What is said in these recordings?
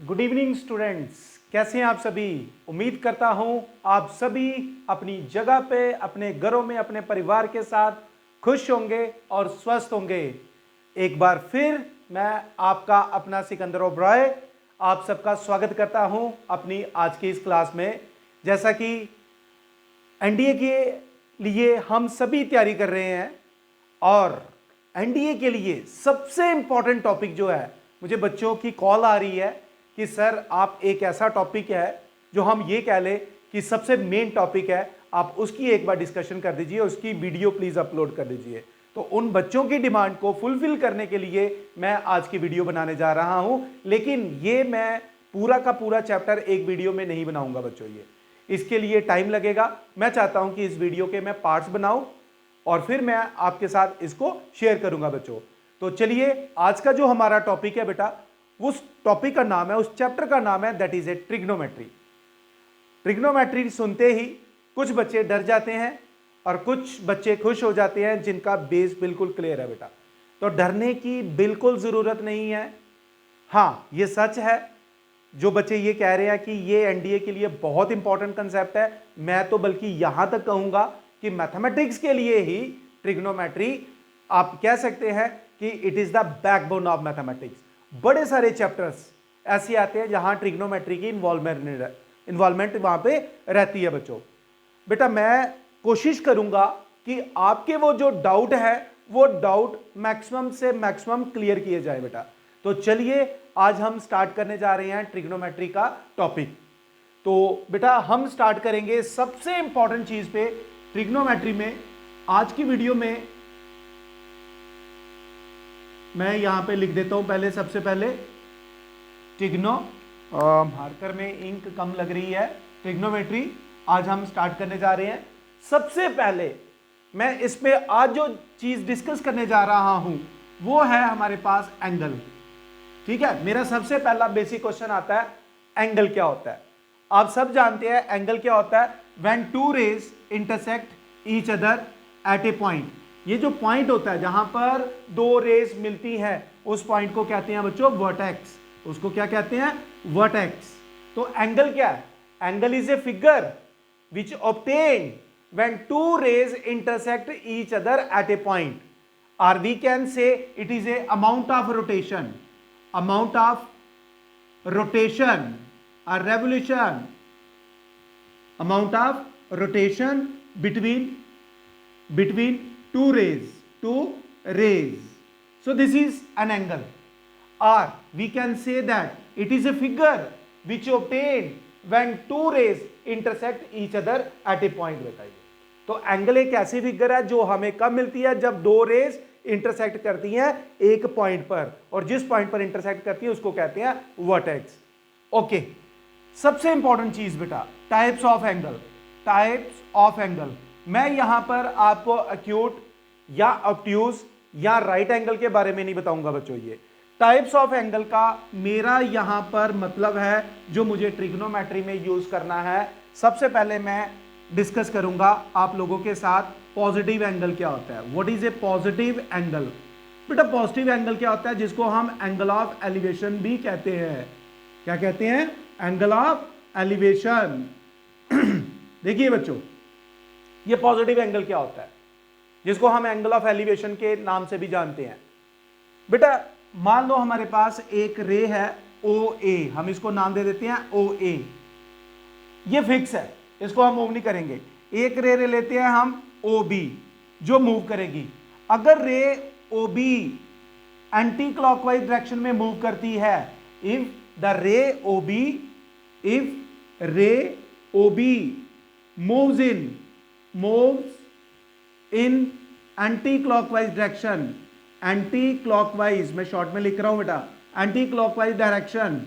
Good evening students, कैसे हैं आप सभी। उम्मीद करता हूं आप सभी अपनी जगह पे अपने घरों में अपने परिवार के साथ खुश होंगे और स्वस्थ होंगे। एक बार फिर मैं आपका अपना सिकंदर ओबराय आप सबका स्वागत करता हूं अपनी आज की इस क्लास में। जैसा कि एनडीए के लिए हम सभी तैयारी कर रहे हैं और एनडीए के लिए सबसे इंपॉर्टेंट टॉपिक जो है, मुझे बच्चों की कॉल आ रही है कि सर आप एक ऐसा टॉपिक है जो हम ये कह लें कि सबसे मेन टॉपिक है, आप उसकी एक बार डिस्कशन कर दीजिए, उसकी वीडियो प्लीज अपलोड कर दीजिए। तो उन बच्चों की डिमांड को फुलफिल करने के लिए मैं आज की वीडियो बनाने जा रहा हूं, लेकिन ये मैं पूरा का पूरा चैप्टर एक वीडियो में नहीं बनाऊंगा बच्चों, ये इसके लिए टाइम लगेगा। मैं चाहता हूं कि इस वीडियो के मैं पार्ट्स बनाऊं और फिर मैं आपके साथ इसको शेयर करूंगा बच्चों। तो चलिए, आज का जो हमारा टॉपिक है बेटा, उस टॉपिक का नाम है, उस चैप्टर का नाम है that is A trigonometry. Trigonometry सुनते ही कुछ बच्चे डर जाते हैं और कुछ बच्चे खुश हो जाते हैं जिनका बेस बिल्कुल क्लियर है बेटा। तो डरने की बिल्कुल जरूरत नहीं है। हाँ, ये सच है जो बच्चे ये कह रहे हैं कि ये एनडीए के लिए बहुत इंपॉर्टेंट कंसेप्ट है, मैं तो बल्कि यहां तक कहूंगा कि मैथमेटिक्स के लिए ही ट्रिग्नोमेट्री आप कह सकते हैं कि it is the backbone of mathematics. बड़े सारे चैप्टर्स ऐसे आते हैं जहां ट्रिग्नोमेट्री की इन्वॉल्वमेंट वहां पे रहती है बच्चों। बेटा मैं कोशिश करूंगा कि आपके वो जो डाउट है वो डाउट मैक्सिमम से मैक्सिमम क्लियर किए जाए बेटा। तो चलिए, आज हम स्टार्ट करने जा रहे हैं ट्रिग्नोमेट्री का टॉपिक। तो बेटा हम स्टार्ट करेंगे सबसे इंपॉर्टेंट चीज पे ट्रिग्नोमेट्री में। आज की वीडियो में मैं यहां पे लिख देता हूं पहले, सबसे पहले ट्रिग्नो, मार्कर में इंक कम लग रही है, ट्रिग्नोमेट्री आज हम स्टार्ट करने जा रहे हैं। सबसे पहले मैं इसमें आज जो चीज डिस्कस करने जा रहा हूं वो है हमारे पास एंगल। ठीक है, मेरा सबसे पहला बेसिक क्वेश्चन आता है एंगल क्या होता है। आप सब जानते हैं एंगल क्या होता है, when two rays intersect each other at a point. ये जो पॉइंट होता है जहां पर दो रेज मिलती है उस पॉइंट को कहते हैं बच्चों वर्टेक्स। उसको क्या कहते हैं, वर्टेक्स। तो एंगल क्या है, angle is a figure which obtain when two rays intersect each other at a point, और we can say it is a amount of rotation, amount of rotation or revolution, amount of rotation between two rays. So this is an angle, or we can say that it is a figure which obtained when two rays intersect each other at a point। बताइए, तो angle एक ऐसी figure है जो हमें कब मिलती है, जब दो रेज इंटरसेक्ट करती हैं एक पॉइंट पर, और जिस पॉइंट पर इंटरसेक्ट करती है उसको कहते हैं वर्टेक्स। ओके, सबसे इंपॉर्टेंट चीज बेटा, types of angle. Types of angle मैं यहां पर आपको एक्यूट या ऑब्ट्यूज या राइट एंगल के बारे में नहीं बताऊंगा बच्चों। ये टाइप्स ऑफ एंगल का मेरा यहां पर मतलब है जो मुझे ट्रिग्नोमेट्री में यूज करना है। सबसे पहले मैं डिस्कस करूंगा आप लोगों के साथ पॉजिटिव एंगल क्या होता है। What is a positive angle. बेटा पॉजिटिव एंगल क्या होता है, जिसको हम एंगल ऑफ एलिवेशन भी कहते हैं। क्या कहते हैं, एंगल ऑफ एलिवेशन। देखिए बच्चों, ये पॉजिटिव एंगल क्या होता है, जिसको हम एंगल ऑफ एलिवेशन के नाम से भी जानते हैं। बेटा मान लो हमारे पास एक रे है ओ ए, हम इसको नाम दे देते हैं ओ ए। ये फिक्स है, इसको हम मूव नहीं करेंगे। एक रे लेते हैं हम ओ बी जो मूव करेगी। अगर ray O B anti clockwise direction में मूव करती है, if ray O B moves in anti clockwise direction, anti clockwise मैं शॉर्ट में लिख रहा हूं बेटा, एंटी क्लॉकवाइज डायरेक्शन,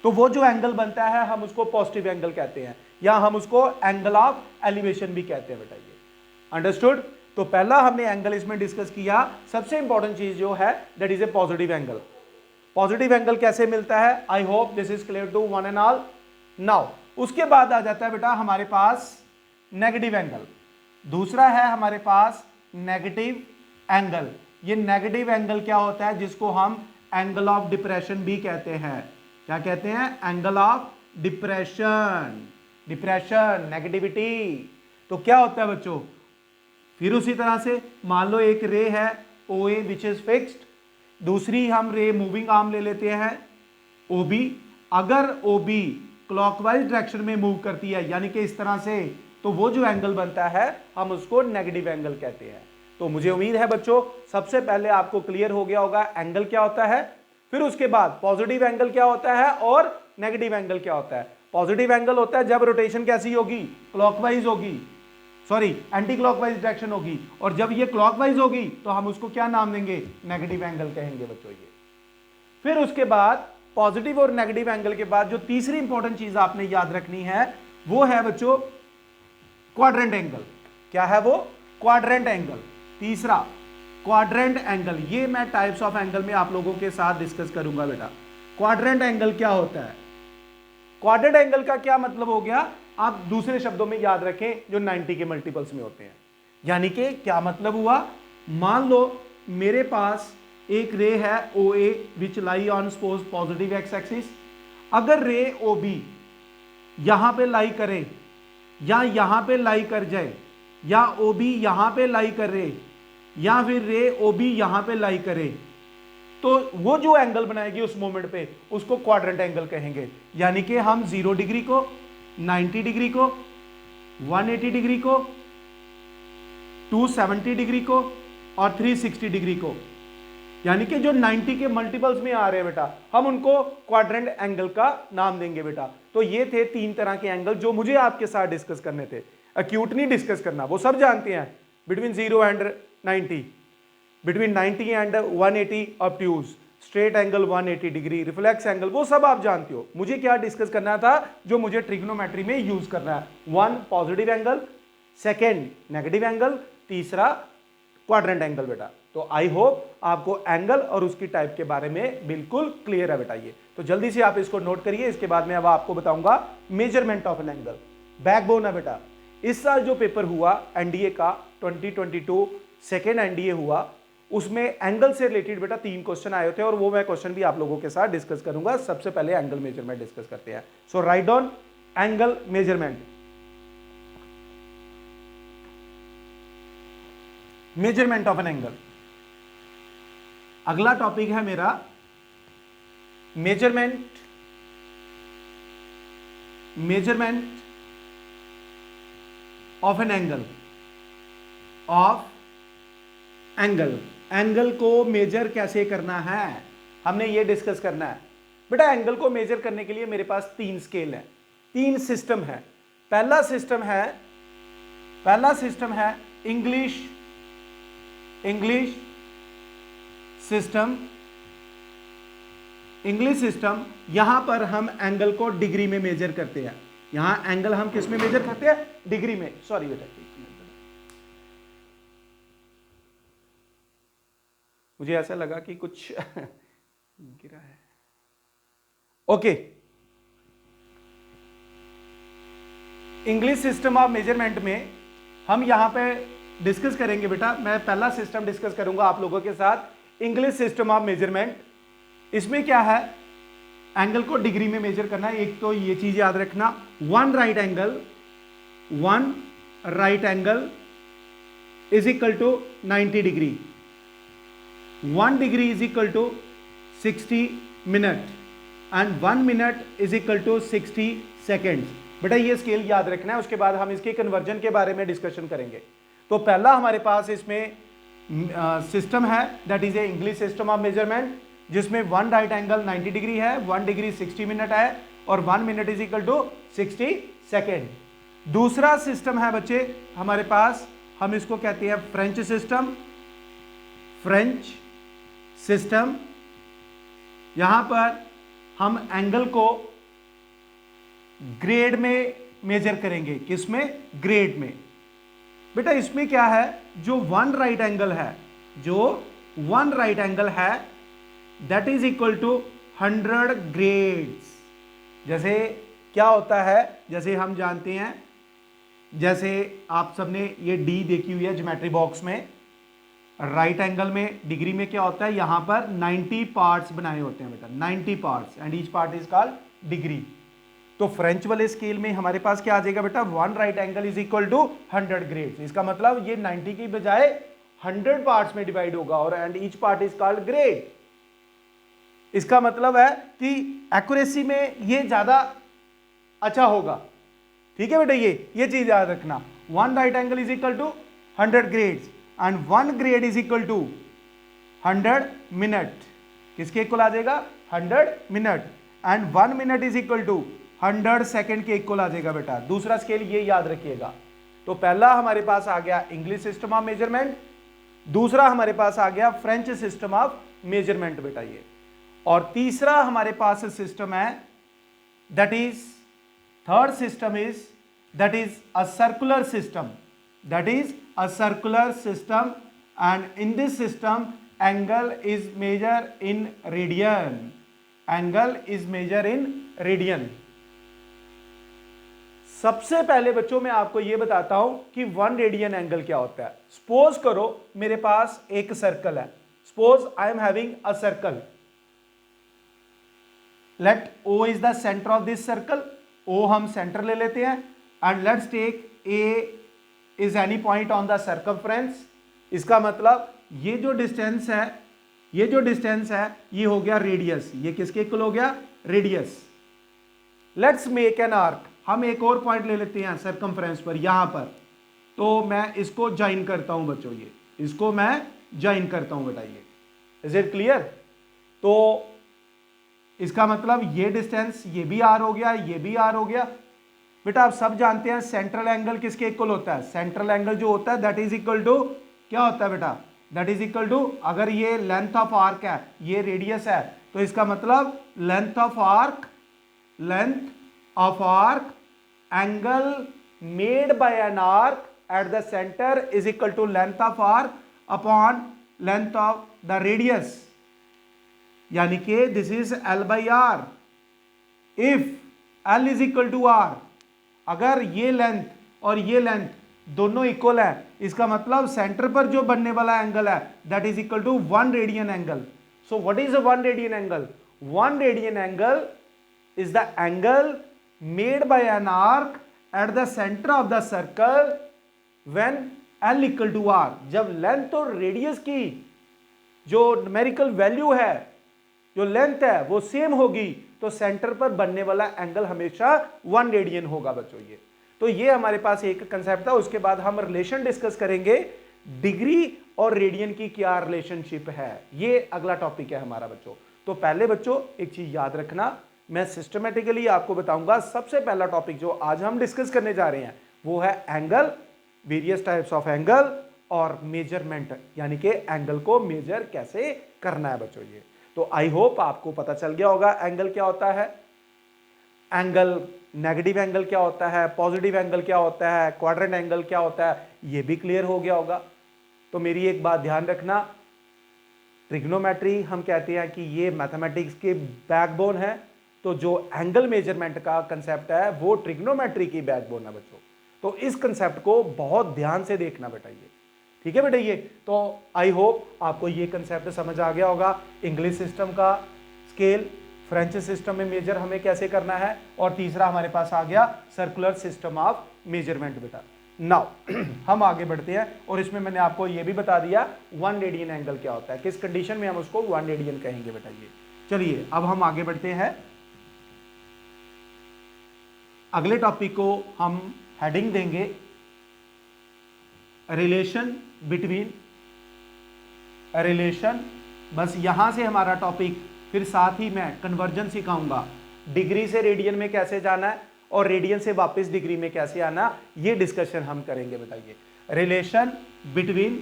तो वो जो एंगल बनता है हम उसको पॉजिटिव एंगल कहते हैं, या हम उसको एंगल ऑफ एलिवेशन भी कहते हैं बेटा। ये अंडरस्टूड। तो पहला हमने एंगल इसमें डिस्कस किया। सबसे इंपॉर्टेंट चीज जो है that is a positive angle. Positive angle कैसे मिलता है, I hope this is clear to one and all. Now उसके बाद आ जाता है बेटा हमारे पास नेगेटिव एंगल। दूसरा है हमारे पास नेगेटिव एंगल। ये नेगेटिव एंगल क्या होता है, जिसको हम एंगल ऑफ डिप्रेशन भी कहते हैं। क्या कहते हैं? Angle of depression, depression, negativity. तो क्या होता है बच्चों, फिर उसी तरह से मान लो एक रे है OA विच इज फिक्स्ड, दूसरी हम रे मूविंग आर्म ले लेते हैं OB। अगर OB क्लॉकवाइज डायरेक्शन में मूव करती है यानी कि इस तरह से, तो वो जो एंगल बनता है हम उसको नेगेटिव एंगल कहते हैं। तो मुझे उम्मीद है बच्चों सबसे पहले आपको क्लियर हो गया होगा एंगल क्या होता है, फिर उसके बाद पॉजिटिव एंगल क्या होता है और नेगेटिव एंगल क्या होता है। पॉजिटिव एंगल होता है जब रोटेशन कैसी होगी, क्लॉकवाइज होगी, सॉरी एंटी क्लॉकवाइज डायरेक्शन होगी, और जब ये क्लॉकवाइज होगी तो हम उसको क्या नाम देंगे, नेगेटिव एंगल कहेंगे बच्चों ये। फिर उसके बाद पॉजिटिव और नेगेटिव एंगल के बाद जो तीसरी इंपॉर्टेंट चीज आपने याद रखनी है वो है बच्चों क्वाड्रेंट एंगल। क्या है वो? Quadrant angle. तीसरा क्वाड्रेंट एंगल, ये मैं टाइप्स ऑफ एंगल में आप लोगों के साथ डिस्कस करूंगा बेटा। क्वाड्रेंट एंगल क्या होता है? क्वाड्रेंट एंगल का क्या मतलब हो गया, आप दूसरे शब्दों में याद रखें जो 90 के मल्टीपल्स में होते हैं। यानी कि क्या मतलब हुआ, मान लो मेरे पास एक रे है OA which lie on suppose positive x axis. अगर रे OB यहां पे लाई करे या यहां पे लाई कर जाए, या OB यहां पे लाई करे, या फिर रे OB यहां पे लाई करे, तो वो जो एंगल बनाएगी उस मोमेंट पे उसको क्वाड्रेंट एंगल कहेंगे। यानी कि हम 0 डिग्री को, 90 डिग्री को, 180 डिग्री को, 270 डिग्री को और 360 डिग्री को, यानी कि जो 90 के मल्टीपल्स में आ रहे हैं बेटा, हम उनको क्वाड्रेंट एंगल का नाम देंगे बेटा। तो ये थे 3 तरह के एंगल जो मुझे आपके साथ डिस्कस करने थे। एक्यूट नहीं डिस्कस करना, वो सब जानते हैं, between 0 and 90, between 90 and 180 obtuse, straight angle 180 degree, reflex angle, वो सब आप जानते हो। मुझे क्या डिस्कस करना था, जो मुझे ट्रिग्नोमेट्री में यूज करना है। 1 positive angle, second negative angle, तीसरा क्वाड्रेंट एंगल बेटा। तो आई होप आपको एंगल और उसकी टाइप के बारे में बिल्कुल क्लियर है बेटा ये। तो जल्दी से आप इसको नोट करिए, इसके बाद में अब आपको बताऊंगा measurement of an angle. Backbone है बेटा। इस साल जो पेपर हुआ एनडीए का 2022 सेकेंड एनडीए हुआ, उसमें एंगल से रिलेटेड बेटा 3 क्वेश्चन आए थे और वो मैं क्वेश्चन भी आप लोगों के साथ डिस्कस करूंगा। सबसे पहले एंगल मेजरमेंट डिस्कस करते हैं। So write down angle measurement. Measurement of an angle, अगला टॉपिक है मेरा measurement of an angle. Angle को मेजर कैसे करना है, हमने ये डिस्कस करना है बेटा। एंगल को मेजर करने के लिए मेरे पास 3 स्केल है, 3 सिस्टम है। पहला सिस्टम है इंग्लिश सिस्टम। यहां पर हम एंगल को डिग्री में मेजर करते हैं। यहां एंगल हम किस में मेजर करते हैं, डिग्री में। सॉरी बेटा, मुझे ऐसा लगा कि कुछ गिरा है। Okay, English system of measurement में हम यहां पे डिस्कस करेंगे बेटा। मैं पहला सिस्टम डिस्कस करूंगा आप लोगों के साथ, इंग्लिश सिस्टम ऑफ मेजरमेंट। इसमें क्या है, एंगल को डिग्री में मेजर करना है। एक तो ये चीज याद रखना, one right angle is equal to 90 degree, 1 degree is equal to 60 minute and 1 minute is equal to 60 second. बेटा ये स्केल याद रखना है, उसके बाद हम इसके कन्वर्जन के बारे में डिस्कशन करेंगे। तो पहला हमारे पास इसमें सिस्टम है, that is A English system of measurement, जिसमें 1 राइट एंगल 90 डिग्री है, 1 डिग्री 60 मिनट है और 1 minute is equal to 60 second. दूसरा सिस्टम है बच्चे हमारे पास, हम इसको कहते हैं फ्रेंच सिस्टम। यहां पर हम एंगल को ग्रेड में मेजर करेंगे। किसमें, ग्रेड में। बेटा इसमें क्या है, जो 1 राइट एंगल है that is equal to 100 grades. जैसे क्या होता है, जैसे हम जानते हैं, जैसे आप सबने ये डी देखी हुई है ज्योमेट्री बॉक्स में, राइट एंगल में डिग्री में क्या होता है, यहां पर 90 पार्ट्स बनाए होते हैं बेटा, 90 parts, and each part is called degree. तो फ्रेंच वाले स्केल में हमारे पास क्या आ जाएगा बेटा, 1 right angle is equal to 100 grades. इसका मतलब ये 90 की बजाय 100 पार्ट्स में डिवाइड होगा, और and each part is called grade. इसका मतलब है कि एक्यूरेसी में ये ज्यादा अच्छा होगा। ठीक है बेटा, ये चीज याद रखना, 1 right angle is equal to 100 grades and 1 grade is equal to 100 minute. किसके इक्वल आ जाएगा, 100 minute, and 1 minute is equal to 100 second के इक्वल आ जाएगा बेटा। दूसरा स्केल ये याद रखिएगा। तो पहला हमारे पास आ गया इंग्लिश सिस्टम ऑफ मेजरमेंट, दूसरा हमारे पास आ गया फ्रेंच सिस्टम ऑफ मेजरमेंट बेटा ये, और तीसरा हमारे पास सिस्टम है that is, third system is that is a circular system, that is a circular system, and in this system angle is measure in radian, angle is measure in radian. सबसे पहले बच्चों मैं आपको यह बताता हूं कि 1 रेडियन एंगल क्या होता है। सपोज करो मेरे पास एक सर्कल है, suppose I am having a circle, let O is the centre of this circle, O हम सेंटर ले लेते हैं, and let's take A is any point on the circumference. इसका मतलब ये जो डिस्टेंस है, ये जो डिस्टेंस है ये हो गया रेडियस, ये किसके इक्वल हो गया, radius. Let's make an arc, हम एक और पॉइंट ले लेते हैं सर्कमफ्रेंस पर, यहां पर, तो मैं इसको ज्वाइन करता हूं बच्चों, ये इसको मैं ज्वाइन करता हूं बेटा, ये इज इट क्लियर। तो इसका मतलब ये डिस्टेंस, ये भी आर हो गया, ये भी आर हो गया बेटा। आप सब जानते हैं सेंट्रल एंगल किसके इक्वल होता है, सेंट्रल एंगल जो होता है दैट इज इक्वल टू क्या होता है बेटा, दैट इज इक्वल टू, अगर ये लेंथ ऑफ आर्क है, ये रेडियस है, तो इसका मतलब length of arc, length of arc, angle made by an arc at the center is equal to length of arc upon length of the radius, यानी कि this is L by R। if L is equal to R, अगर ये length और ये length दोनों equal है, इसका मतलब सेंटर पर जो बनने वाला एंगल है that is equal to 1 radian angle. So what is a 1 radian angle, 1 radian angle is the angle made by an arc at the center of the circle when L equal to R। जब length और radius की जो numerical value है, जो length है वो same होगी, तो सेंटर पर बनने वाला एंगल हमेशा 1 रेडियन होगा बच्चों। ये तो ये हमारे पास एक कंसेप्ट था। उसके बाद हम रिलेशन डिस्कस करेंगे, डिग्री और रेडियन की क्या रिलेशनशिप है, ये अगला टॉपिक है हमारा बच्चों। तो पहले बच्चों एक चीज याद रखना, मैं सिस्टमेटिकली आपको बताऊंगा। सबसे पहला टॉपिक जो आज हम डिस्कस करने जा रहे हैं वो है angle, various types of angle और मेजरमेंट, यानी कि एंगल को मेजर कैसे करना है बच्चों। ये तो आई होप आपको पता चल गया होगा एंगल क्या होता है, एंगल नेगेटिव एंगल क्या होता है, पॉजिटिव एंगल क्या होता है, क्वाड्रेंट एंगल क्या होता है, ये भी क्लियर हो गया होगा। तो मेरी एक बात ध्यान रखना, ट्रिग्नोमेट्री हम कहते हैं कि ये मैथमेटिक्स के बैकबोन है, तो जो एंगल मेजरमेंट का कंसेप्ट है वो ट्रिग्नोमेट्री की बैकबोन है बच्चों। तो इस कंसेप्ट को बहुत ध्यान से देखना बेटा, ये ठीक है बेटा। ये तो आई होप आपको ये कंसेप्ट समझ आ गया होगा, इंग्लिश सिस्टम का स्केल, फ्रेंच सिस्टम में मेजर हमें कैसे करना है, और तीसरा हमारे पास आ गया सर्कुलर सिस्टम ऑफ मेजरमेंट बेटा। नाउ हम आगे बढ़ते हैं, और इसमें मैंने आपको ये भी बता दिया 1 रेडियन एंगल क्या होता है, किस कंडीशन में हम उसको 1 रेडियन कहेंगे बेटा। ये चलिए अब हम आगे बढ़ते हैं, अगले टॉपिक को हम हेडिंग देंगे रिलेशन बिटवीन, रिलेशन, बस यहां से हमारा टॉपिक, फिर साथ ही मैं कन्वर्जन सिखाऊंगा, डिग्री से रेडियन में कैसे जाना है और रेडियन से वापस डिग्री में कैसे आना, ये डिस्कशन हम करेंगे। बताइए relation between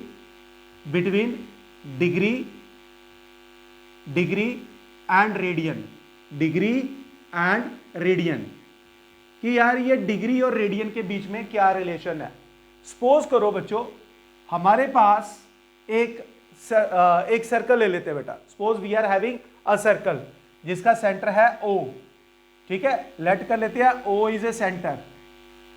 degree and radian, degree and radian, कि यार ये डिग्री और रेडियन के बीच में क्या रिलेशन है। सपोज करो बच्चों हमारे पास एक सर्कल ले लेते हैं बेटा, suppose we are having a circle जिसका सेंटर है O, ठीक है, लेट कर लेते हैं O is a centre,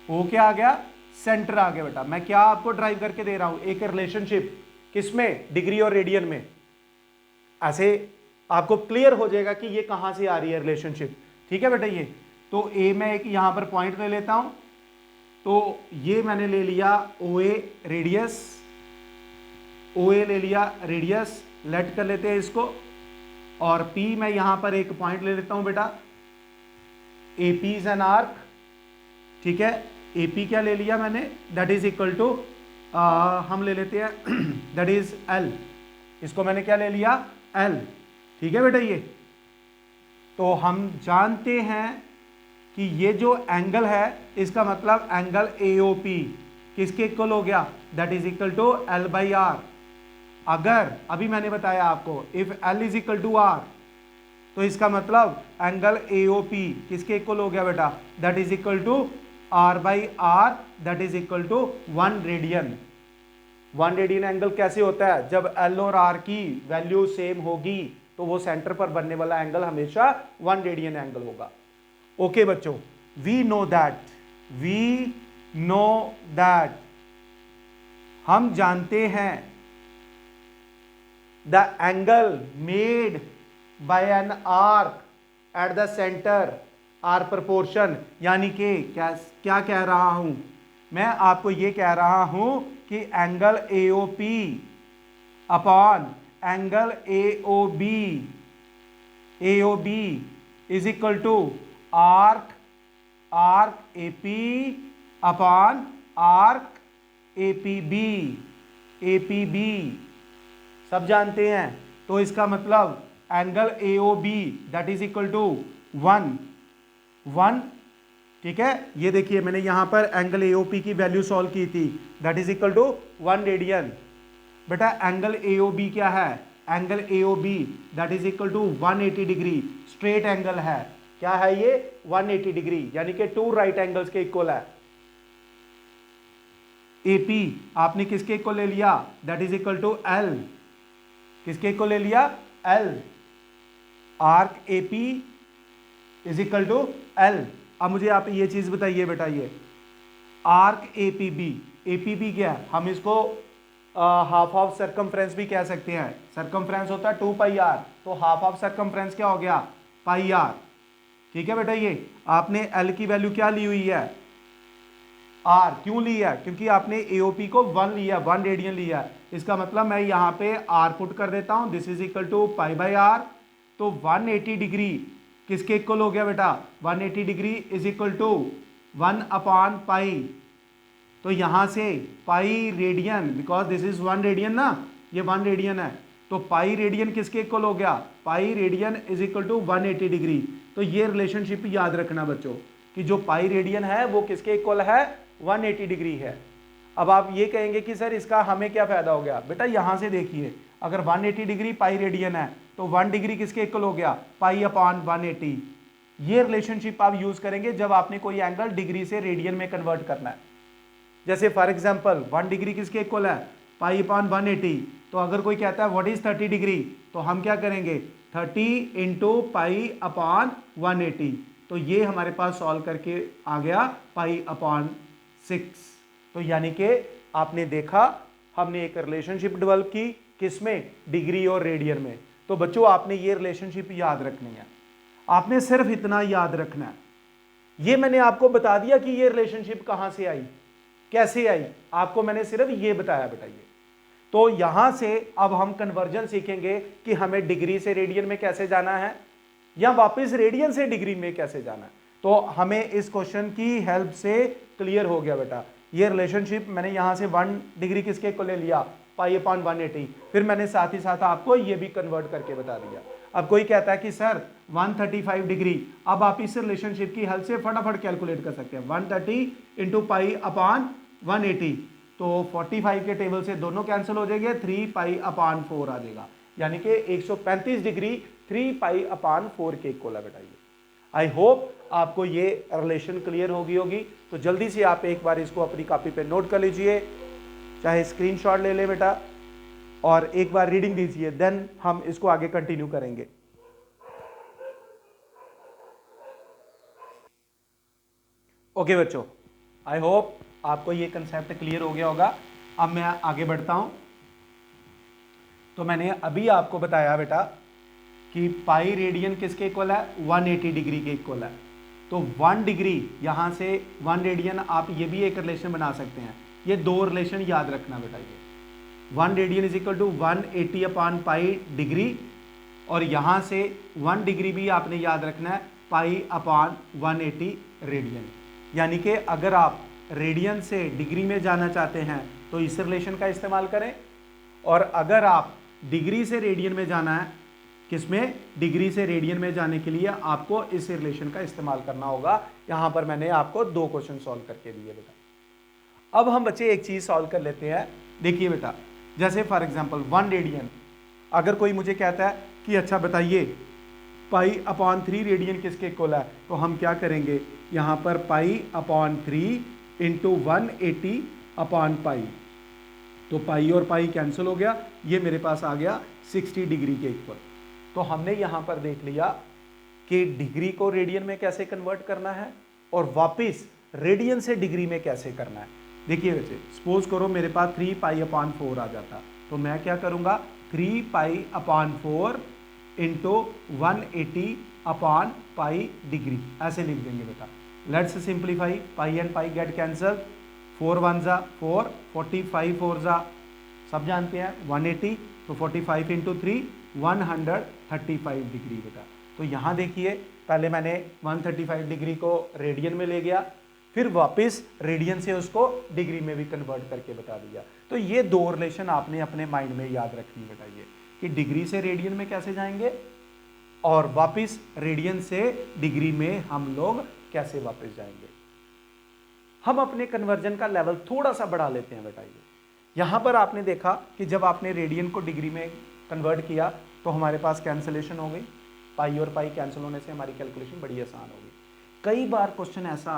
O क्या आ गया, सेंटर आ गया बेटा। मैं क्या आपको ड्राइव करके दे रहा हूं, एक रिलेशनशिप किसमें, डिग्री और रेडियन में। ऐसे आपको क्लियर हो जाएगा कि ये कहां से आ रही है रिलेशनशिप। ठीक है बेटा, ये तो ए मैं एक यहां पर पॉइंट ले लेता हूं, तो ये मैंने ले लिया ओ ए रेडियस, ओ ए ले लिया रेडियस, लेट कर लेते हैं इसको, और पी मैं यहां पर एक पॉइंट ले लेता हूं बेटा, A P is an arc. ठीक है, ए पी क्या ले लिया मैंने, दैट इज इक्वल टू हम ले लेते हैं दैट इज एल, इसको मैंने क्या ले लिया, एल। ठीक है बेटा, ये तो हम जानते हैं कि ये जो एंगल है इसका मतलब एंगल AOP किसके इक्वल हो गया, that is equal to L by R. अगर अभी मैंने बताया आपको if L is equal to R, तो इसका मतलब एंगल AOP किसके इक्वल हो गया बेटा, that is equal to R by R, that is equal to 1 radian. 1 radian angle कैसे होता है, जब L और R की वैल्यू सेम होगी तो वो सेंटर पर बनने वाला एंगल हमेशा 1 रेडियन एंगल होगा। ओके बच्चों, वी नो दैट हम जानते हैं the angle made by an arc at the centre are proportion, यानी कि क्या कह रहा हूं मैं आपको, ये कह रहा हूं कि angle AOP upon angle AOB is equal to arc AP upon arc APB सब जानते हैं। तो इसका मतलब angle AOB that is equal to 1। ठीक है, ये देखिए मैंने यहां पर एंगल AOP की वैल्यू सॉल्व की थी, that is equal to 1 radian. बेटा एंगल AOB क्या है, angle AOB that is equal to 180 degree, straight angle है। क्या है ये, 180 डिग्री, यानी कि 2 राइट एंगल्स के इक्वल है। AP आपने किसके इक्वल ले लिया, that is equal to L, किसके इक्वल ले लिया, L। Arc AP is equal to L। अब मुझे आप ये चीज बताइए बेटा, ये आर्क APB क्या है, हम इसको हाफ ऑफ सर्कमफ्रेंस भी कह सकते हैं। सर्कमफ्रेंस होता है 2 पाई आर, तो हाफ ऑफ सर्कमफ्रेंस क्या हो गया, पाई आर। ठीक है बेटा, ये आपने L की वैल्यू क्या ली हुई है, R। क्यों ली है, क्योंकि आपने AOP को 1 लिया, 1 रेडियन लिया। इसका मतलब मैं यहां पे R पुट कर देता हूं, this is equal to pi by R. तो 180 डिग्री किसके इक्वल हो गया बेटा, 180 degree is equal to 1 upon pi. तो यहां से pi radian, because this is 1 radian ना, ये 1 रेडियन है, तो पाई रेडियन किसके इक्वल हो गया, pi radian is equal to 180 degree. तो ये रिलेशनशिप याद रखना बच्चों कि जो पाई रेडियन है वो किसके इक्वल है, 180 डिग्री है। अब आप ये कहेंगे कि सर इसका हमें क्या फायदा हो गया, बेटा यहां से देखिए, अगर 180 डिग्री पाई रेडियन है तो 1 डिग्री किसके इक्वल हो गया, पाई अपॉन 180। ये रिलेशनशिप आप यूज करेंगे जब आपने कोई एंगल डिग्री से रेडियन में कन्वर्ट करना है। जैसे फॉर एग्जांपल 1 डिग्री किसके इक्वल है, पाई अपॉन 180। तो अगर कोई कहता है व्हाट इज 30 डिग्री, तो हम क्या करेंगे, 30 इंटू पाई अपॉन 180। तो ये हमारे पास सॉल्व करके आ गया पाई अपॉन 6। तो यानी कि आपने देखा हमने एक रिलेशनशिप डेवलप की, किसमें, डिग्री और रेडियन में। तो बच्चों आपने ये रिलेशनशिप याद रखनी है, आपने सिर्फ इतना याद रखना है। ये मैंने आपको बता दिया कि ये रिलेशनशिप कहां से आई, कैसे आई, आपको मैंने सिर्फ ये बताया बेटा ये। तो यहां से अब हम कन्वर्जन सीखेंगे कि हमें डिग्री से रेडियन में कैसे जाना है या वापस रेडियन से डिग्री में कैसे जाना है। तो हमें इस क्वेश्चन की हेल्प से क्लियर हो गया बेटा, ये रिलेशनशिप मैंने यहां से 1 डिग्री किसके को ले लिया, पाई अपॉन 180। फिर मैंने साथ ही साथ आपको ये भी कन्वर्ट करके बता दिया। अब कोई कहता है कि सर 135 डिग्री, अब आप इस रिलेशनशिप की हेल्प से फटाफट कैलकुलेट कर सकते हैं। 130 इंटू पाई अपॉन 180, तो 45 के टेबल से दोनों कैंसिल हो जाएंगे, 3 पाई अपॉन 4 आ जाएगा, यानी कि 135 डिग्री 3 पाई अपॉन 4 के इक्वल है बेटा ये। आई होप आपको ये रिलेशन क्लियर होगी। तो जल्दी से आप एक बार इसको अपनी कॉपी पे नोट कर लीजिए, चाहे स्क्रीनशॉट ले ले बेटा, और एक बार रीडिंग दीजिए, देन हम इसको आगे कंटिन्यू करेंगे। ओके बच्चों, आई होप आपको ये कंसेप्ट क्लियर हो गया होगा। अब मैं आगे बढ़ता हूं। तो मैंने अभी आपको बताया बेटा कि पाई रेडियन किसके इक्वल है, 180 डिग्री के इक्वल है। तो 1 डिग्री यहाँ से 1 रेडियन, आप ये भी एक रिलेशन बना सकते हैं। ये दो रिलेशन याद रखना बेटा, ये 1 radian is equal to 180 upon pi degree, और यहाँ से 1 डिग्री भी आपने याद रखना है पाई अपॉन 180 रेडियन। यानी कि अगर आप रेडियन से डिग्री में जाना चाहते हैं तो इस रिलेशन का इस्तेमाल करें, और अगर आप डिग्री से रेडियन में जाना है, किसमें, डिग्री से रेडियन में जाने के लिए आपको इस रिलेशन का इस्तेमाल करना होगा। यहां पर मैंने आपको 2 क्वेश्चन सॉल्व करके दिए बेटा। अब हम बच्चे एक चीज सॉल्व कर लेते हैं। देखिए बेटा, जैसे फॉर एग्जांपल 1 रेडियन, अगर कोई मुझे कहता है कि अच्छा बताइए पाई अपॉन 3 रेडियन किसके इक्वल है, तो हम क्या करेंगे, यहां पर pi upon 3 into 180 upon pi, तो पाई और पाई कैंसिल हो गया, ये मेरे पास आ गया 60 डिग्री के इक्वल। तो हमने यहां पर देख लिया कि डिग्री को रेडियन में कैसे कन्वर्ट करना है और वापस रेडियन से डिग्री में कैसे करना है। देखिए वैसे सपोज करो मेरे पास 3 पाई अपॉन 4 आ जाता, तो मैं क्या करूंगा, 3 pi upon 4 into 180 upon pi degree, ऐसे लिख देंगे बेटा। Let's simplify, pi and pi get cancel, 4 1 जा 4, 45 4 जा, सब जानते हैं 180, तो 45 इंटू 3 135 डिग्री बेटा। तो यहाँ देखिए पहले मैंने 135 डिग्री को रेडियन में ले गया, फिर वापस रेडियन से उसको डिग्री में भी कन्वर्ट करके बता दिया। तो ये 2 रिलेशन आपने अपने माइंड में याद रखनी बेटा, ये कि डिग्री से रेडियन में कैसे जाएंगे और वापस रेडियन से डिग्री में हम लोग कैसे वापस जाएंगे। हम अपने कन्वर्जन का लेवल थोड़ा सा बढ़ा लेते हैं बेटा। ये यहां पर आपने देखा कि जब आपने रेडियन को डिग्री में कन्वर्ट किया तो हमारे पास कैंसिलेशन हो गई, पाई और पाई कैंसिल होने से हमारी कैलकुलेशन बड़ी आसान हो गई। कई बार क्वेश्चन ऐसा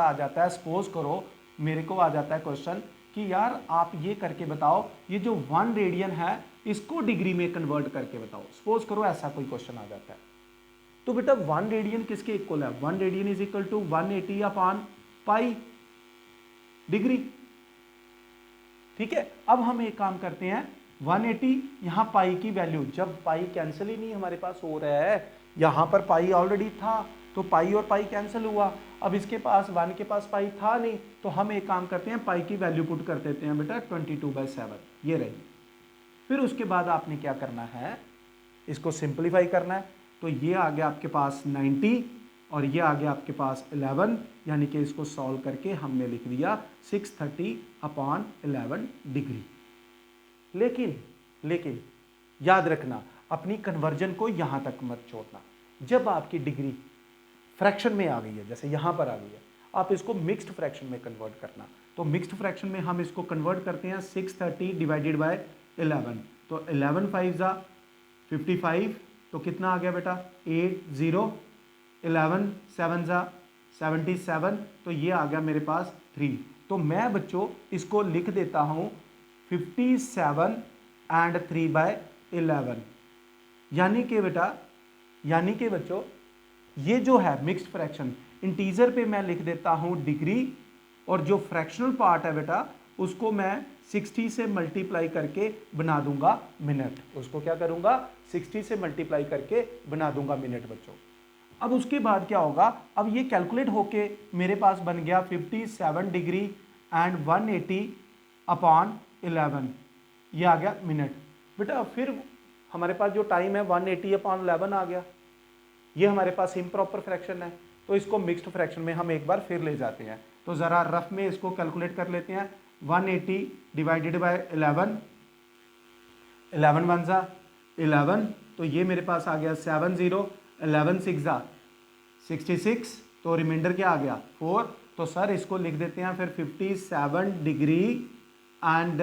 आ जाता है, सपोज करो मेरे को आ जाता है क्वेश्चन कि यार आप ये करके बताओ, ये जो 1 रेडियन है इसको डिग्री में कन्वर्ट करके बताओ। सपोज करो ऐसा कोई क्वेश्चन आ जाता है, तो बेटा 1 रेडियन किसके इक्वल है, 1 radian is equal to 180 upon pi degree. ठीक है, अब हम एक काम करते हैं, 180 यहां पाई की वैल्यू, जब पाई कैंसिल ही नहीं हमारे पास हो रहा है, यहां पर पाई ऑलरेडी था तो पाई और पाई कैंसिल हुआ, अब इसके पास 1 के पास पाई था नहीं, तो हम एक काम करते हैं पाई की वैल्यू पुट कर देते हैं बेटा 22/7, ये रही। फिर उसके बाद आपने क्या करना है, इसको सिंप्लीफाई करना है, तो ये आ गया आपके पास 90 और ये आ गया आपके पास 11, यानी कि इसको सॉल्व करके हमने लिख दिया 630 अपॉन 11 डिग्री। लेकिन याद रखना, अपनी कन्वर्जन को यहां तक मत छोड़ना। जब आपकी डिग्री फ्रैक्शन में आ गई है, जैसे यहां पर आ गई है, आप इसको मिक्स्ड फ्रैक्शन में कन्वर्ट करना। तो मिक्स्ड फ्रैक्शन में हम इसको कन्वर्ट करते हैं 630 डिवाइडेड बाय 11, तो 11 5 जा 55, तो कितना आ गया बेटा 80, 11 7 जा 77, तो ये आ गया मेरे पास 3। तो मैं बच्चों इसको लिख देता हूं 57 एंड 3/11, यानी कि बच्चों ये जो है मिक्स्ड फ्रैक्शन, इंटीजर पे मैं लिख देता हूं डिग्री, और जो फ्रैक्शनल पार्ट है बेटा उसको मैं 60 से मल्टीप्लाई करके बना दूंगा मिनट। उसको क्या करूंगा, 60 से मल्टीप्लाई करके बना दूंगा मिनट बच्चों। अब उसके बाद क्या होगा, अब ये कैलकुलेट होके मेरे पास बन गया 57 डिग्री एंड 180 अपॉन 11, ये आ गया मिनट बेटा। फिर हमारे पास जो टाइम है 180 अपॉन 11 आ गया, ये हमारे पास इम्प्रॉपर फ्रैक्शन है, तो इसको मिक्स्ड फ्रैक्शन में हम एक बार फिर ले जाते हैं। तो ज़रा रफ में इसको कैलकुलेट कर लेते हैं, 180 डिवाइडेड बाय 11, 11 1 जा 11, तो ये मेरे पास आ गया 70, 11 6 जा 66, तो रिमाइंडर क्या आ गया 4। तो सर इसको लिख देते हैं फिर 57 डिग्री एंड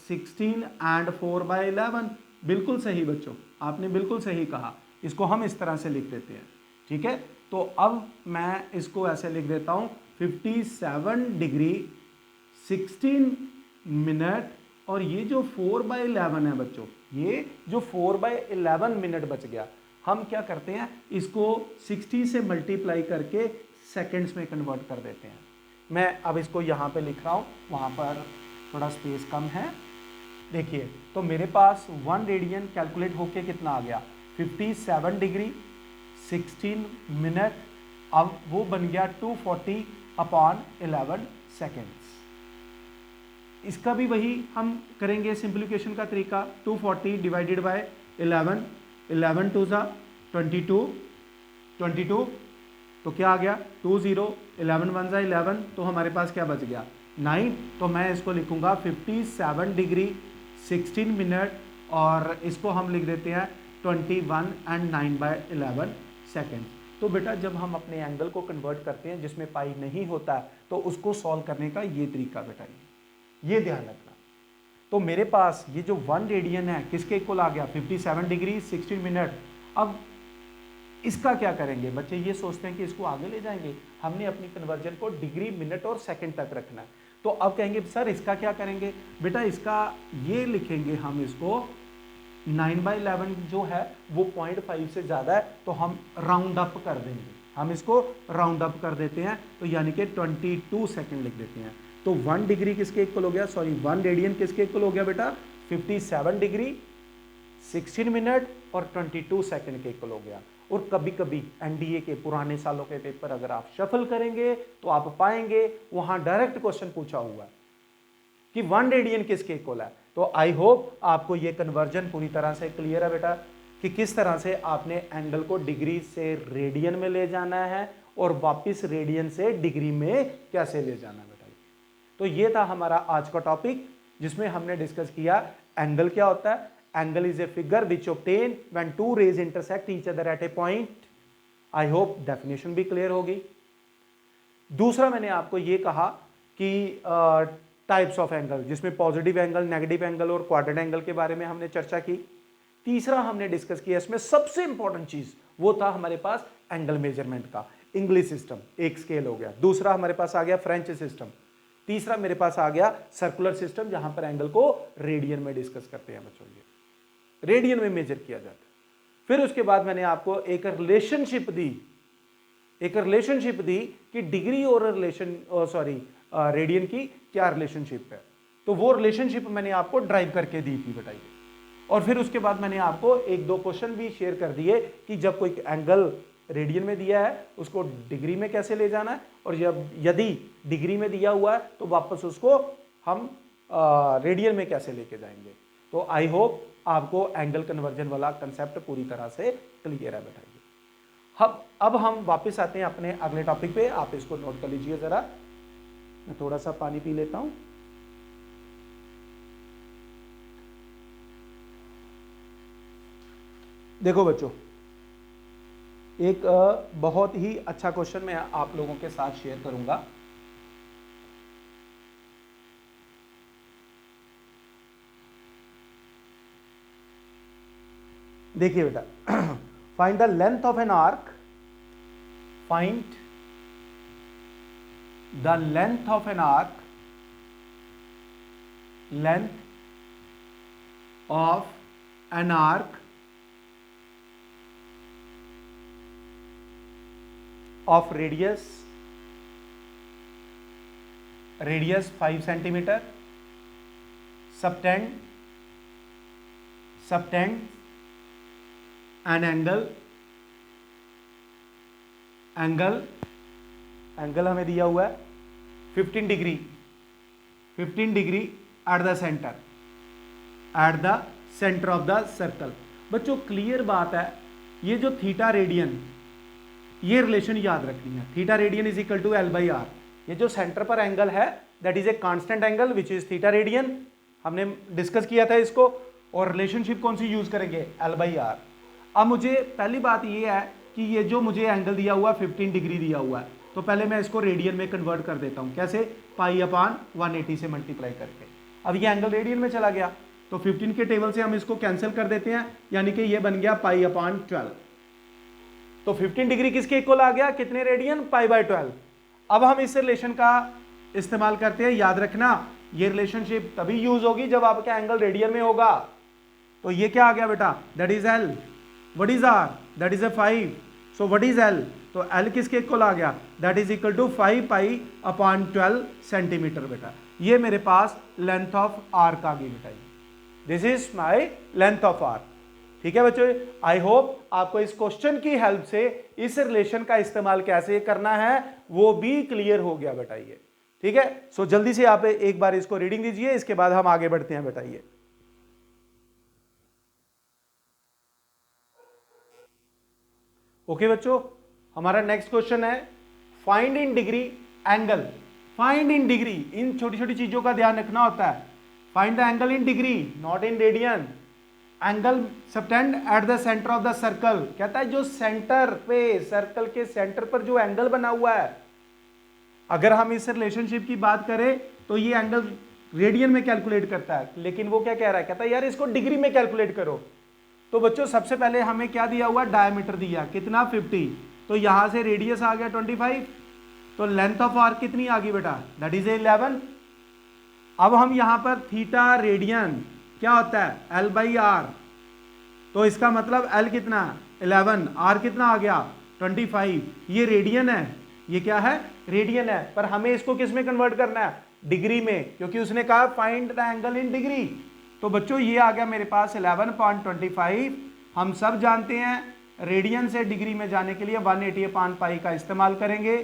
16 एंड 4/11। बिल्कुल सही बच्चों, आपने बिल्कुल सही कहा, इसको हम इस तरह से लिख देते हैं। ठीक है, तो अब मैं इसको ऐसे लिख देता हूं 57 डिग्री 16 मिनट, और ये जो 4/11 है बच्चों, ये जो 4/11 मिनट बच गया, हम क्या करते हैं इसको 60 से मल्टीप्लाई करके सेकंड्स में कन्वर्ट कर देते हैं। मैं अब इसको यहाँ पे लिख रहा हूँ, वहाँ पर थोड़ा स्पेस कम है, देखिए तो मेरे पास 1 रेडियन कैलकुलेट होके कितना आ गया 57 डिग्री 16 मिनट, अब वो बन गया 240 अपॉन 11 सेकेंड्स। इसका भी वही हम करेंगे सिंप्लीफिकेशन का तरीका, 240 डिवाइडेड बाय 11, 11 टू ज़ा 22, 22 तो क्या आ गया 20, 11 वन ज़ा 11, तो हमारे पास क्या बच गया 9। तो मैं इसको लिखूंगा 57 डिग्री 16 मिनट, और इसको हम लिख देते हैं 21 एंड 9/11 सेकेंड। तो बेटा जब हम अपने एंगल को कन्वर्ट करते हैं जिसमें पाई नहीं होता है तो उसको सॉल्व करने का ये तरीका बेटा, ये ध्यान रखना। तो मेरे पास ये जो 1 रेडियन है किसके इक्वल आ गया 57 डिग्री 16 मिनट। अब इसका क्या करेंगे बच्चे, ये सोचते हैं कि इसको आगे ले जाएंगे, हमने अपनी कन्वर्जन को डिग्री मिनट और सेकंड तक रखना है। तो अब कहेंगे सर इसका क्या करेंगे, बेटा इसका ये लिखेंगे हम इसको 9/11 जो है वो 0.5 से ज़्यादा है तो हम राउंड अप कर देंगे, हम इसको राउंड अप कर देते हैं, तो यानी कि 22 सेकंड लिख देते हैं। तो 1 डिग्री किसके इक्वल हो गया, सॉरी 1 रेडियन किसके इक्वल हो गया बेटा 57 डिग्री 16 मिनट और 22 सेकंड के इक्वल हो गया। और कभी कभी एनडीए के पुराने सालों के पेपर अगर आप शफल करेंगे तो आप पाएंगे वहां डायरेक्ट क्वेश्चन पूछा हुआ है कि 1 रेडियन किसके इक्वल है। तो आई होप आपको ये कन्वर्जन पूरी तरह से क्लियर है बेटा कि किस तरह से आपने एंगल को डिग्री से रेडियन में ले जाना है और वापस रेडियन से डिग्री में कैसे ले जाना है बेटा। तो ये था हमारा आज का टॉपिक जिसमें हमने डिस्कस किया एंगल क्या होता है। Angle is a figure which obtain when two rays intersect each other at a point. I hope definition भी क्लियर होगी। दूसरा मैंने आपको ये कहा कि टाइप्स ऑफ एंगल जिसमें पॉजिटिव एंगल, नेगेटिव एंगल और क्वाड्रेंट एंगल के बारे में हमने चर्चा की। तीसरा हमने डिस्कस किया इसमें सबसे इंपॉर्टेंट चीज वो था हमारे पास एंगल मेजरमेंट का इंग्लिश सिस्टम, एक स्केल हो गया। दूसरा हमारे पास आ गया फ्रेंच सिस्टम। तीसरा मेरे पास आ गया सर्कुलर सिस्टम जहां पर एंगल को रेडियन में डिस्कस करते हैं बच्चों, ये रेडियन में मेजर किया जाता है। फिर उसके बाद मैंने आपको एक रिलेशनशिप दी कि डिग्री और रेडियन की क्या रिलेशनशिप है। तो वो रिलेशनशिप मैंने आपको ड्राइव करके दी थी बताइए। और फिर उसके बाद मैंने आपको 1-2 क्वेश्चन भी शेयर कर दिए कि जब कोई एंगल रेडियन में दिया है उसको डिग्री में कैसे ले जाना है, और जब यदि डिग्री में दिया हुआ है तो वापस उसको हम रेडियन में कैसे लेके जाएंगे। तो आई होप आपको एंगल कन्वर्जन वाला कंसेप्ट पूरी तरह से क्लियर है बेटा। अब हम वापस आते हैं अपने अगले टॉपिक पे, आप इसको नोट कर लीजिए जरा। मैं थोड़ा सा पानी पी लेता हूं। देखो बच्चों, एक बहुत ही अच्छा क्वेश्चन मैं आप लोगों के साथ शेयर करूंगा। देखिए बेटा, find the length of an arc, find the length of an arc, length of an arc of radius 5 centimetre, subtend an angle हमें दिया हुआ है 15 degree at the centre of the circle. बच्चों क्लियर बात है, ये जो थीटा रेडियन, ये रिलेशन याद रखनी है। Theta radian is equal to L/R। ये जो सेंटर पर एंगल है that is a constant angle which is theta radian, हमने डिस्कस किया था इसको। और रिलेशनशिप कौन सी यूज करेंगे L/R। अब मुझे पहली बात ये है कि ये जो मुझे एंगल दिया हुआ 15 डिग्री दिया हुआ है, तो पहले मैं इसको रेडियन में कन्वर्ट कर देता हूं। कैसे, π/180 से मल्टीप्लाई करके। अब ये एंगल रेडियन में चला गया तो 15 के टेबल से हम इसको कैंसिल कर देते हैं, यानी कि ये बन गया π/12। तो 15 डिग्री किसके इक्वल आ गया, कितने रेडियन, π/12। अब हम इस रिलेशन का इस्तेमाल करते हैं। याद रखना ये रिलेशनशिप तभी यूज होगी जब आपका एंगल रेडियन में होगा। तो ये क्या आ गया बेटा, that is L, what is R, that is a 5, so what is L, तो L किसके इक्वल आ गया, that is equal to 5π/12 centimetre बेटा। ये मेरे पास लेंथ ऑफ आर्क आ गई बेटा। This is my length of arc. ठीक है बच्चों, आई होप आपको इस क्वेश्चन की हेल्प से इस रिलेशन का इस्तेमाल कैसे करना है वो भी क्लियर हो गया बताइए। ठीक है, सो जल्दी से आप एक बार इसको रीडिंग दीजिए, इसके बाद हम आगे बढ़ते हैं। बताइए ओके बच्चों, हमारा नेक्स्ट क्वेश्चन है find in degree angle. Find in degree, इन छोटी छोटी चीजों का ध्यान रखना होता है। Find the angle in degree, not in radian. Angle subtended at the centre of the circle, कहता है जो सेंटर पे, सर्कल के सेंटर पर जो एंगल बना हुआ है, अगर हम इस रिलेशनशिप की बात करें तो ये एंगल रेडियन में कैलकुलेट करता है, लेकिन वो क्या कह रहा है, कहता है यार इसको डिग्री में कैलकुलेट करो। तो बच्चों सबसे पहले हमें क्या दिया हुआ, डायमीटर दिया, कितना 50, तो यहां से रेडियस आ गया 25, तो लेंथ ऑफ आर्क कितनी आ गई बेटा, दैट इज 11। अब हम यहां पर थीटा रेडियन क्या होता है, L बाई आर, तो इसका मतलब L कितना 11, R कितना आ गया 25, ये रेडियन है, ये क्या है रेडियन है, पर हमें इसको किस में कन्वर्ट करना है, डिग्री में, क्योंकि उसने कहा find the angle in degree. तो बच्चों ये आ गया मेरे पास 11.25। हम सब जानते हैं रेडियन से डिग्री में जाने के लिए 180/पाई का इस्तेमाल करेंगे,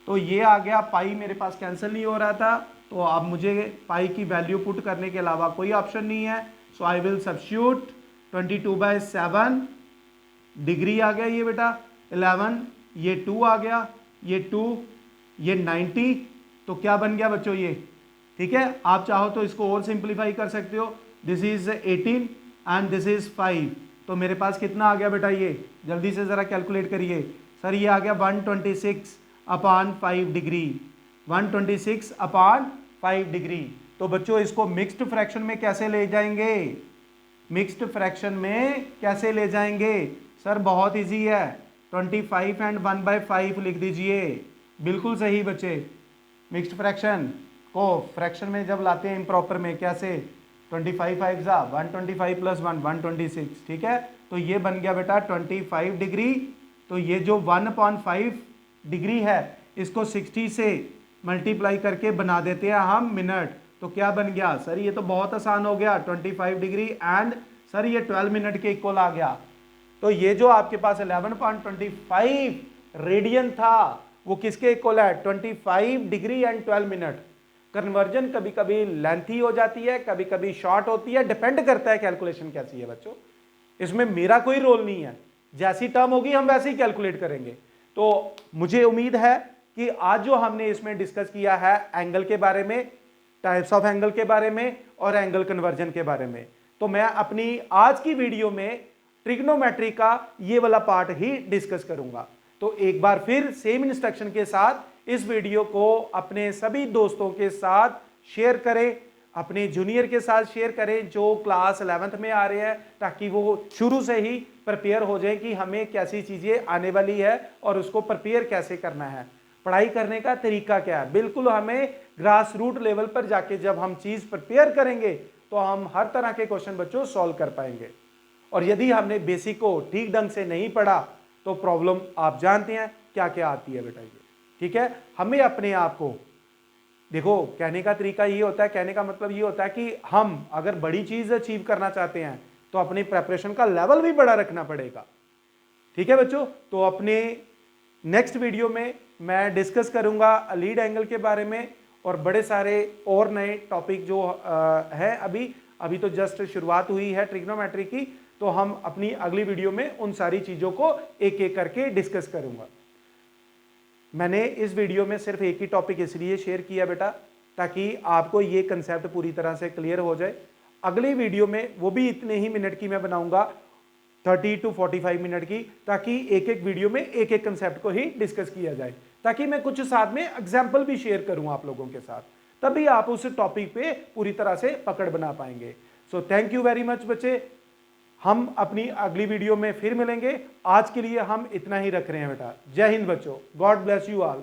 तो ये आ गया, पाई मेरे पास कैंसिल नहीं हो रहा था, तो अब मुझे पाई की वैल्यू पुट करने के अलावा कोई ऑप्शन नहीं है, सो आई विल सब्स्टिट्यूट 22/7 डिग्री आ गया ये बेटा 11, ये 2 आ गया, ये 2, ये 90, तो क्या बन गया बच्चों ये। ठीक है, आप चाहो तो इसको और सिंप्लीफाई कर सकते हो, this is 18 and this is 5, तो मेरे पास कितना आ गया बेटा, ये जल्दी से जरा कैलकुलेट करिए सर, ये आ गया 126/5 डिग्री, 126/5 डिग्री। तो बच्चों इसको मिक्स्ड फ्रैक्शन में कैसे ले जाएंगे, मिक्स्ड फ्रैक्शन में कैसे ले जाएंगे सर, बहुत इजी है, 25 एंड 1/5 लिख दीजिए, बिल्कुल सही बच्चे। मिक्स्ड फ्रैक्शन को फ्रैक्शन में जब लाते हैं इम्प्रॉपर में, कैसे, 25 5 125 + 1 126, ठीक है, तो ये बन गया बेटा 25 डिग्री। तो ये जो 1/5 डिग्री है इसको 60 से मल्टीप्लाई करके बना देते हैं हम मिनट, तो क्या बन गया सर, ये तो बहुत आसान हो गया, 25 डिग्री एंड सर ये 12 मिनट के इक्वल आ गया। तो ये जो आपके पास 11.25 रेडियन था वो किसके इक्वल है, 25 डिग्री एंड 12 मिनट। कन्वर्जन कभी कभी लेंथी हो जाती है, कभी कभी शॉर्ट होती है, डिपेंड करता है कैलकुलेशन कैसी है बच्चों, इसमें मेरा कोई रोल नहीं है, जैसी टर्म होगी हम वैसे ही कैलकुलेट करेंगे। तो मुझे उम्मीद है कि आज जो हमने इसमें डिस्कस किया है एंगल के बारे में, टाइप्स ऑफ एंगल के बारे में और एंगल कन्वर्जन के बारे में, तो मैं अपनी आज की वीडियो में ट्रिग्नोमेट्री का ये वाला पार्ट ही डिस्कस करूंगा। तो एक बार फिर सेम इंस्ट्रक्शन के साथ इस वीडियो को अपने सभी दोस्तों के साथ शेयर करें, अपने जूनियर के साथ शेयर करें जो क्लास 11th में आ रहे हैं, ताकि वो शुरू से ही प्रिपेयर हो जाए कि हमें कैसी चीज़ें आने वाली है और उसको प्रिपेयर कैसे करना है, पढ़ाई करने का तरीका क्या है। बिल्कुल हमें ग्रास रूट लेवल पर जाके जब हम चीज़ प्रिपेयर करेंगे तो हम हर तरह के क्वेश्चन बच्चों सॉल्व कर पाएंगे। और यदि हमने बेसिक को ठीक ढंग से नहीं पढ़ा तो प्रॉब्लम आप जानते हैं क्या क्या आती है बेटा ये, ठीक है। हमें अपने आप को देखो, कहने का तरीका ये होता है, कहने का मतलब ये होता है कि हम अगर बड़ी चीज़ अचीव करना चाहते हैं तो अपनी प्रेपरेशन का लेवल भी बड़ा रखना पड़ेगा, ठीक है बच्चों। तो अपने नेक्स्ट वीडियो में मैं डिस्कस करूंगा लीड एंगल के बारे में और बड़े सारे और नए टॉपिक जो है, अभी तो जस्ट शुरुआत हुई है ट्रिग्नोमेट्री की, तो हम अपनी अगली वीडियो में उन सारी चीज़ों को एक एक करके डिस्कस करूंगा। मैंने इस वीडियो में सिर्फ एक ही टॉपिक इसलिए शेयर किया बेटा ताकि आपको ये कंसेप्ट पूरी तरह से क्लियर हो जाए। अगली वीडियो में वो भी इतने ही मिनट की मैं बनाऊंगा, 30 to 45 मिनट की, ताकि एक एक वीडियो में एक एक कंसेप्ट को ही डिस्कस किया जाए, ताकि मैं कुछ साथ में एग्जाम्पल भी शेयर करूं आप लोगों के साथ, तभी आप उस टॉपिक पे पूरी तरह से पकड़ बना पाएंगे। So thank you very much बच्चे, हम अपनी अगली वीडियो में फिर मिलेंगे। आज के लिए हम इतना ही रख रहे हैं बेटा। जय हिंद बच्चों, गॉड ब्लेस यू ऑल।